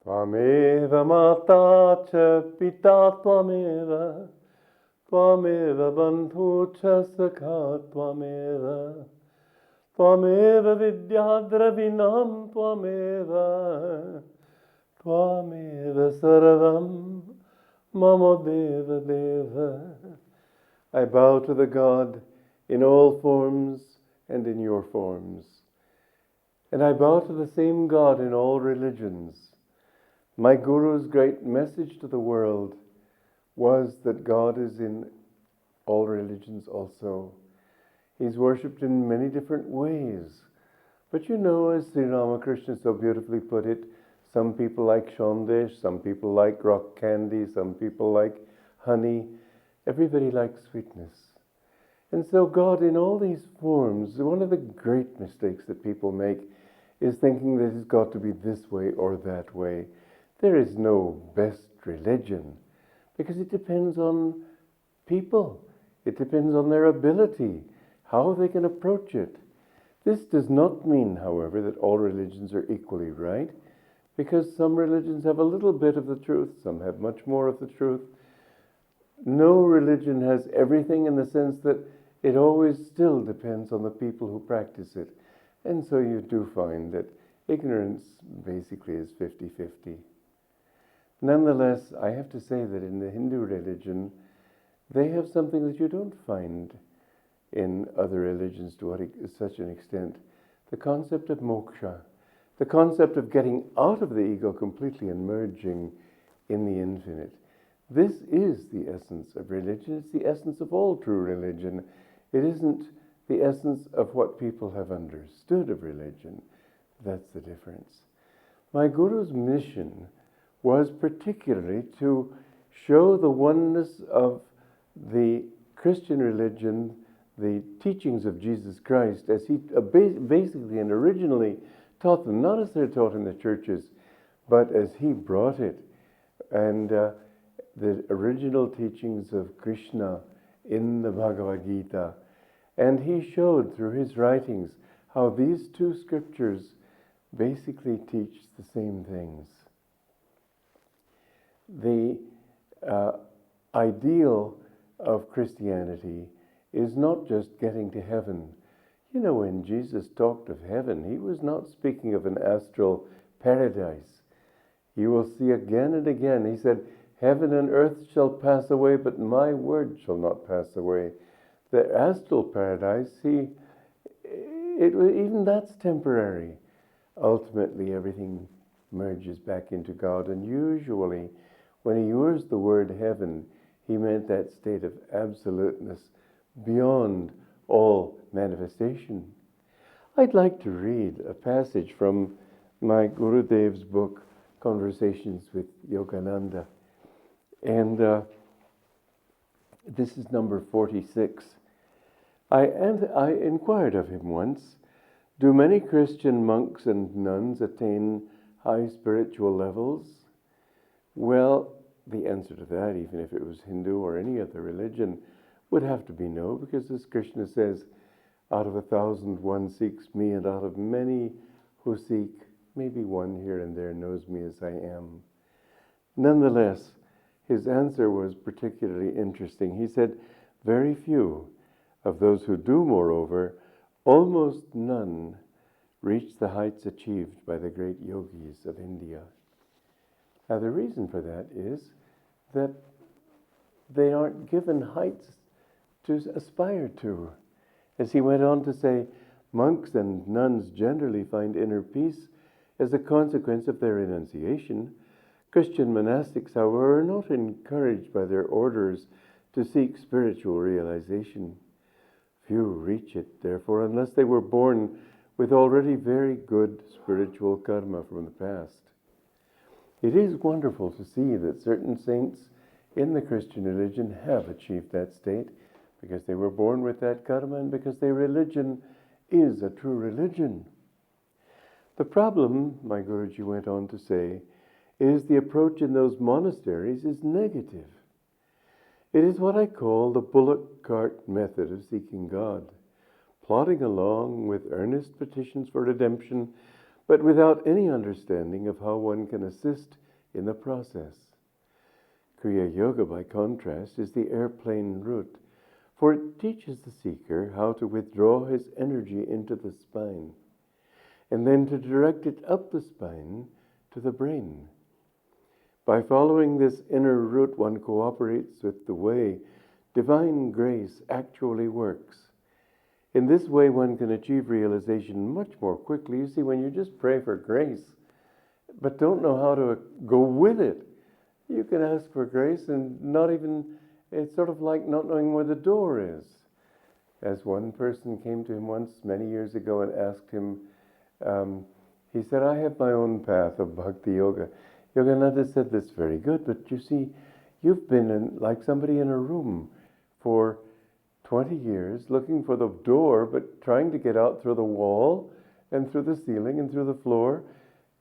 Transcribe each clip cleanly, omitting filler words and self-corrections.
Tvameva mata cha pita tvameva, tvameva bandhu cha sakha tvameva, tvameva vidyadravinam tvameva, tvameva sarvam mama deva deva. I bow to the God in all forms and in your forms. And I bow to the same God in all religions. My Guru's great message to the world was that God is in all religions also. He's worshipped in many different ways. But you know, as Sri Ramakrishna so beautifully put it, some people like Shondesh, some people like rock candy, some people like honey. Everybody likes sweetness. And so God in all these forms, one of the great mistakes that people make is thinking that it's got to be this way or that way. There is no best religion because it depends on people. It depends on their ability, how they can approach it. This does not mean, however, that all religions are equally right, because some religions have a little bit of the truth, some have much more of the truth. No religion has everything in the sense that it always still depends on the people who practice it. And so you do find that ignorance basically is 50-50. Nonetheless, I have to say that in the Hindu religion, they have something that you don't find in other religions to such an extent. The concept of moksha, the concept of getting out of the ego completely and merging in the infinite. This is the essence of religion. It's the essence of all true religion. It isn't the essence of what people have understood of religion. That's the difference. My Guru's mission was particularly to show the oneness of the Christian religion, the teachings of Jesus Christ, as he basically and originally taught them, not as they're taught in the churches, but as he brought it. And the original teachings of Krishna in the Bhagavad Gita. And he showed through his writings how these two scriptures basically teach the same things. The ideal of Christianity is not just getting to heaven. You know, when Jesus talked of heaven, he was not speaking of an astral paradise. You will see again and again, he said, heaven and earth shall pass away, but my word shall not pass away. The astral paradise, even that's temporary. Ultimately, everything merges back into God. And usually, when he used the word heaven, he meant that state of absoluteness beyond all manifestation. I'd like to read a passage from my Gurudev's book, Conversations with Yogananda. And this is number 46. I inquired of him once, do many Christian monks and nuns attain high spiritual levels? Well, the answer to that, even if it was Hindu or any other religion, would have to be no, because as Krishna says, out of 1,000 one seeks me, and out of many who seek, maybe one here and there knows me as I am. Nonetheless, his answer was particularly interesting. He said, very few of those who do, moreover, almost none, reach the heights achieved by the great yogis of India. Now, the reason for that is that they aren't given heights to aspire to. As he went on to say, monks and nuns generally find inner peace as a consequence of their renunciation. Christian monastics, however, are not encouraged by their orders to seek spiritual realization. Few reach it, therefore, unless they were born with already very good spiritual karma from the past. It is wonderful to see that certain saints in the Christian religion have achieved that state because they were born with that karma and because their religion is a true religion. The problem, my Guruji went on to say, is the approach in those monasteries is negative. It is what I call the bullock cart method of seeking God, plodding along with earnest petitions for redemption, but without any understanding of how one can assist in the process. Kriya Yoga, by contrast, is the airplane route, for it teaches the seeker how to withdraw his energy into the spine, and then to direct it up the spine to the brain. By following this inner route, one cooperates with the way divine grace actually works. In this way, one can achieve realization much more quickly. You see, when you just pray for grace, but don't know how to go with it, you can ask for grace and not even, it's sort of like not knowing where the door is. As one person came to him once, many years ago, and asked him, he said, I have my own path of Bhakti Yoga. Yogananda said, that's very good, but you see, you've been like somebody in a room for 20 years looking for the door, but trying to get out through the wall and through the ceiling and through the floor.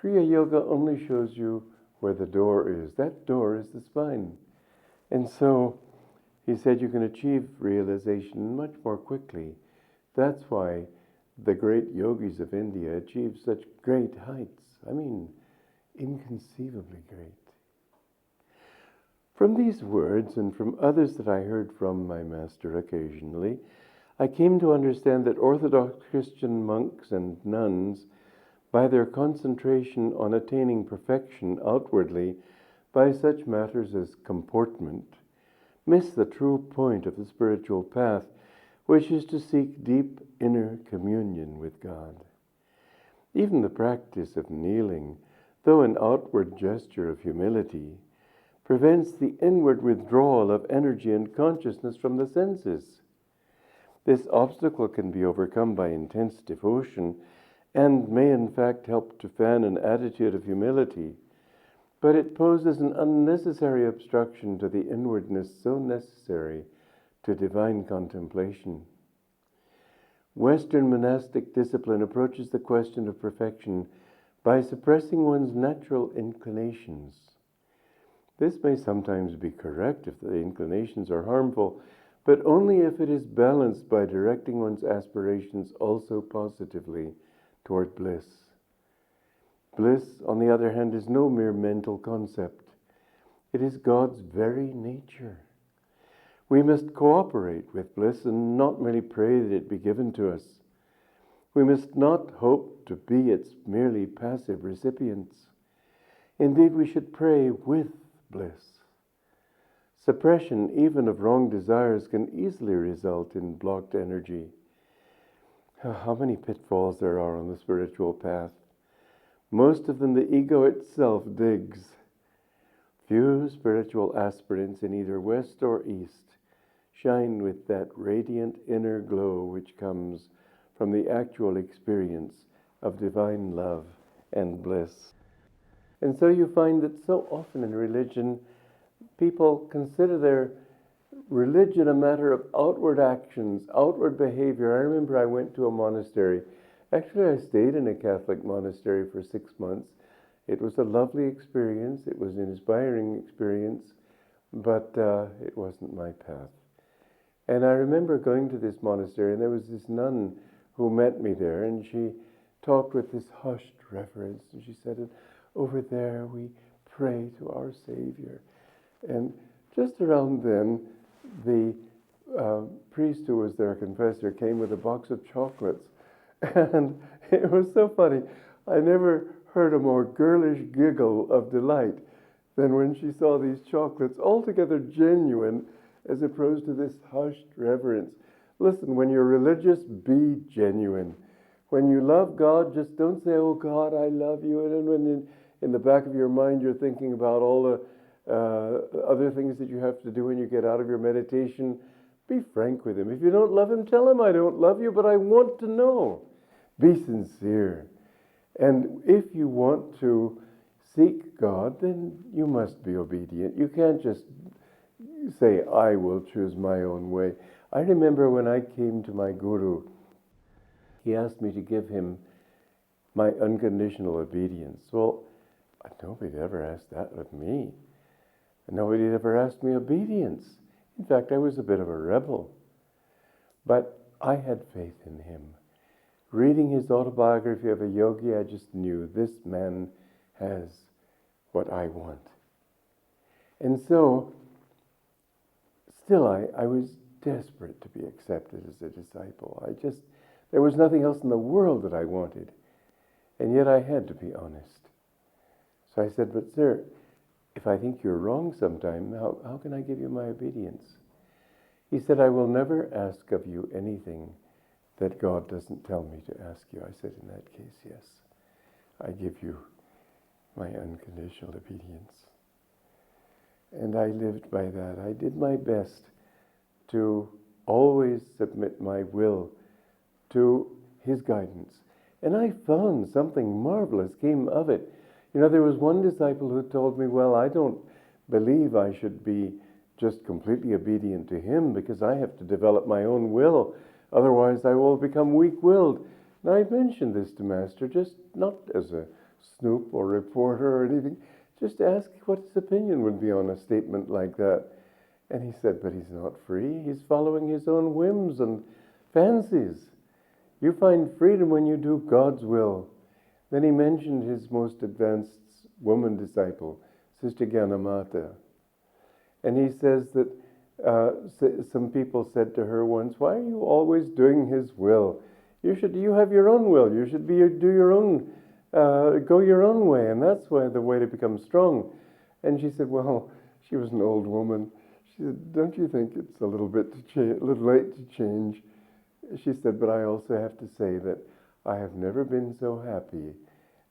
Kriya Yoga only shows you where the door is. That door is the spine. And so he said you can achieve realization much more quickly. That's why the great yogis of India achieve such great heights. I mean, inconceivably great. From these words and from others that I heard from my master occasionally, I came to understand that Orthodox Christian monks and nuns, by their concentration on attaining perfection outwardly by such matters as comportment, miss the true point of the spiritual path, which is to seek deep inner communion with God. Even the practice of kneeling, though an outward gesture of humility, prevents the inward withdrawal of energy and consciousness from the senses. This obstacle can be overcome by intense devotion and may in fact help to fan an attitude of humility, but it poses an unnecessary obstruction to the inwardness so necessary to divine contemplation. Western monastic discipline approaches the question of perfection by suppressing one's natural inclinations. This may sometimes be correct if the inclinations are harmful, but only if it is balanced by directing one's aspirations also positively toward bliss. Bliss, on the other hand, is no mere mental concept. It is God's very nature. We must cooperate with bliss and not merely pray that it be given to us. We must not hope to be its merely passive recipients. Indeed, we should pray with bliss. Suppression, even of wrong desires, can easily result in blocked energy. How many pitfalls there are on the spiritual path. Most of them the ego itself digs. Few spiritual aspirants in either west or east shine with that radiant inner glow which comes from the actual experience of divine love and bliss. And so you find that so often in religion, people consider their religion a matter of outward actions, outward behavior. I remember I went to a monastery. Actually, I stayed in a Catholic monastery for 6 months. It was a lovely experience. It was an inspiring experience, but it wasn't my path. And I remember going to this monastery, and there was this nun who met me there, and she talked with this hushed reverence, and she said, over there we pray to our Savior. And just around then, the priest who was their confessor came with a box of chocolates. And it was so funny. I never heard a more girlish giggle of delight than when she saw these chocolates, altogether genuine, as opposed to this hushed reverence. Listen, when you're religious, be genuine. When you love God, just don't say, oh God, I love you. And when in the back of your mind you're thinking about all the other things that you have to do when you get out of your meditation, be frank with him. If you don't love him, tell him, I don't love you, but I want to know. Be sincere. And if you want to seek God, then you must be obedient. You can't just say, I will choose my own way. I remember when I came to my guru, he asked me to give him my unconditional obedience. Well, nobody ever asked that of me. Nobody ever asked me obedience. In fact, I was a bit of a rebel. But I had faith in him. reading his autobiography of a yogi, I just knew this man has what I want. And so, still I was desperate to be accepted as a disciple. There was nothing else in the world that I wanted. And yet I had to be honest. So I said, but sir, if I think you're wrong sometime, how can I give you my obedience? He said, I will never ask of you anything that God doesn't tell me to ask you. I said, in that case, yes, I give you my unconditional obedience. And I lived by that. I did my best to always submit my will to his guidance. And I found something marvelous came of it. You know, there was one disciple who told me, well, I don't believe I should be just completely obedient to him because I have to develop my own will. Otherwise, I will become weak-willed. And I mentioned this to Master, just not as a snoop or reporter or anything, just to ask what his opinion would be on a statement like that. And he said, but he's not free. He's following his own whims and fancies. You find freedom when you do God's will. Then he mentioned his most advanced woman disciple, Sister Gyanamata. And he says that some people said to her once, why are you always doing his will? You have your own will. You should do your own, go your own way. And that's the way to become strong. And she said, well, she was an old woman. She said, don't you think it's a little late to change? She said, but I also have to say that I have never been so happy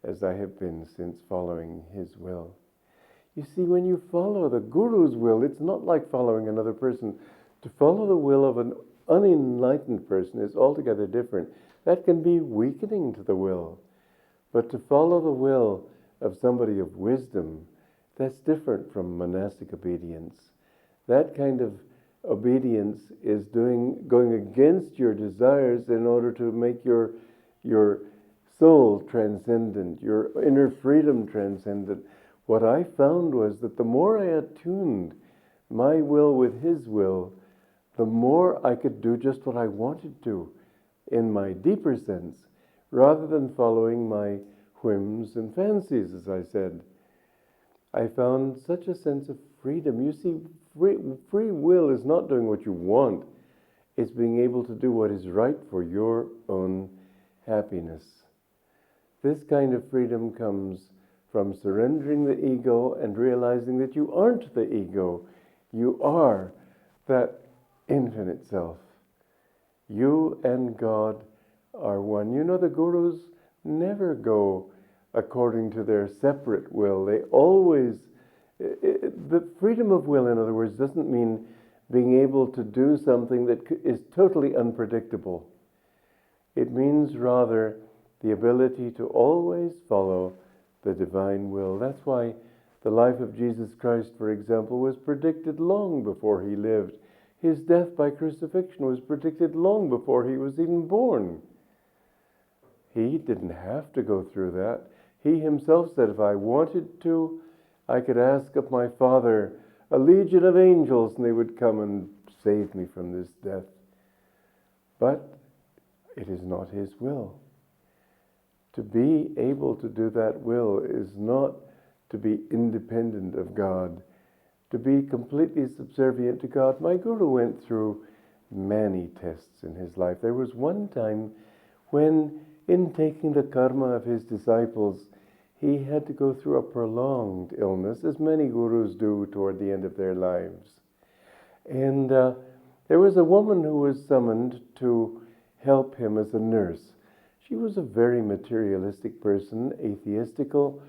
as I have been since following his will. You see, when you follow the Guru's will, it's not like following another person. To follow the will of an unenlightened person is altogether different. That can be weakening to the will. But to follow the will of somebody of wisdom, that's different from monastic obedience. That kind of obedience is going against your desires in order to make your soul transcendent, your inner freedom transcendent. What I found was that the more I attuned my will with his will, the more I could do just what I wanted to in my deeper sense, rather than following my whims and fancies, as I said. I found such a sense of freedom. You see, free will is not doing what you want. It's being able to do what is right for your own happiness. This kind of freedom comes from surrendering the ego and realizing that you aren't the ego. You are that infinite self. You and God are one. You know, the gurus never go according to their separate will. They always... the freedom of will, in other words, doesn't mean being able to do something that is totally unpredictable. It means rather the ability to always follow the divine will. That's why the life of Jesus Christ, for example, was predicted long before he lived. His death by crucifixion was predicted long before he was even born. He didn't have to go through that. He himself said, if I wanted to, I could ask of my Father a legion of angels and they would come and save me from this death. But it is not his will. To be able to do that will is not to be independent of God, to be completely subservient to God. My Guru went through many tests in his life. There was one time when, in taking the karma of his disciples, he had to go through a prolonged illness, as many gurus do toward the end of their lives. And there was a woman who was summoned to help him as a nurse. She was a very materialistic person, atheistical,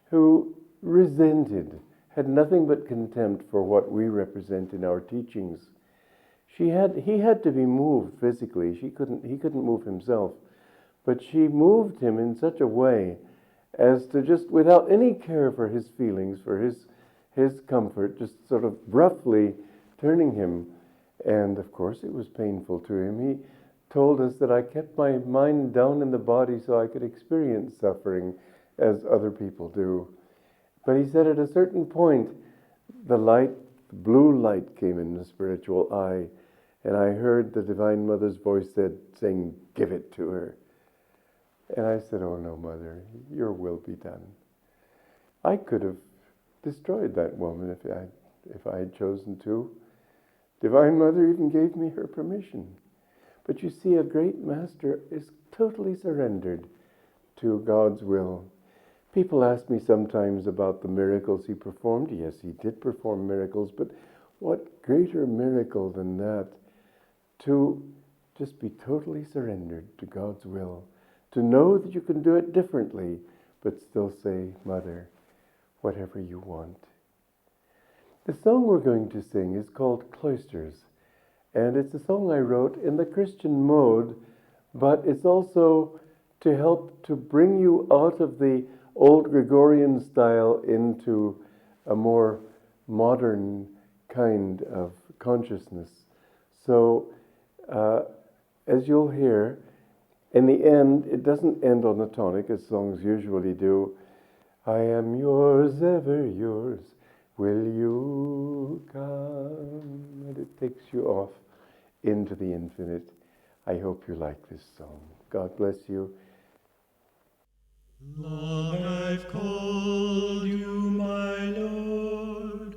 who resented, had nothing but contempt for what we represent in our teachings. He had to be moved physically. He couldn't move himself. But she moved him in such a way as to just, without any care for his feelings, for his comfort, just sort of roughly turning him. And of course it was painful to him. He told us that I kept my mind down in the body so I could experience suffering as other people do. But he said at a certain point, the blue light came in the spiritual eye, and I heard the Divine Mother's voice saying, give it to her. And I said, "Oh no, Mother, your will be done." I could have destroyed that woman if I had chosen to. Divine Mother even gave me her permission. But you see, a great master is totally surrendered to God's will. People ask me sometimes about the miracles he performed. Yes, he did perform miracles, but what greater miracle than that? To just be totally surrendered to God's will. To know that you can do it differently, but still say, "Mother, whatever you want." The song we're going to sing is called Cloisters, and it's a song I wrote in the Christian mode, but it's also to help to bring you out of the old Gregorian style into a more modern kind of consciousness. So, as you'll hear, in the end, it doesn't end on a tonic, as songs usually do. I am yours, ever yours, will you come? And it takes you off into the infinite. I hope you like this song. God bless you. Long I've called you, my Lord,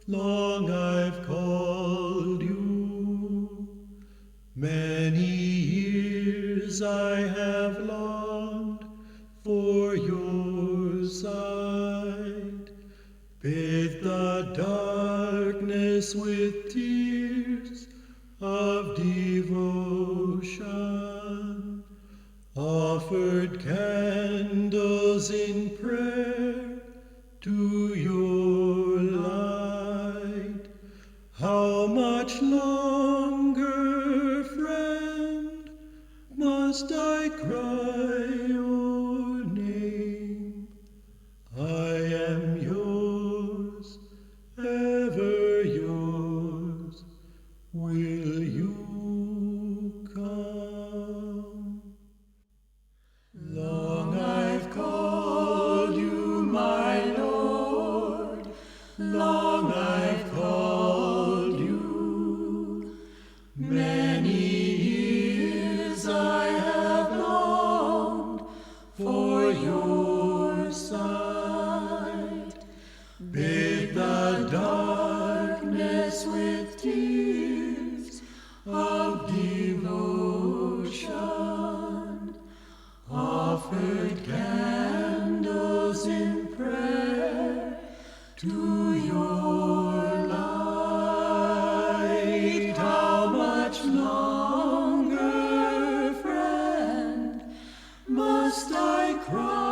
long I've called you. Many years I have longed for your sight. Bathed the darkness with tears of devotion, offered candles in prayer to your light. How much longer, friend, must I cry your name? I am yours, ever yours, will you come? Long I've called you, my Lord, long I've called you. Many years I have longed for your sight. Bathe the darkness with tears of devotion, offered candles in prayer to your light. How much longer, friend, must I cry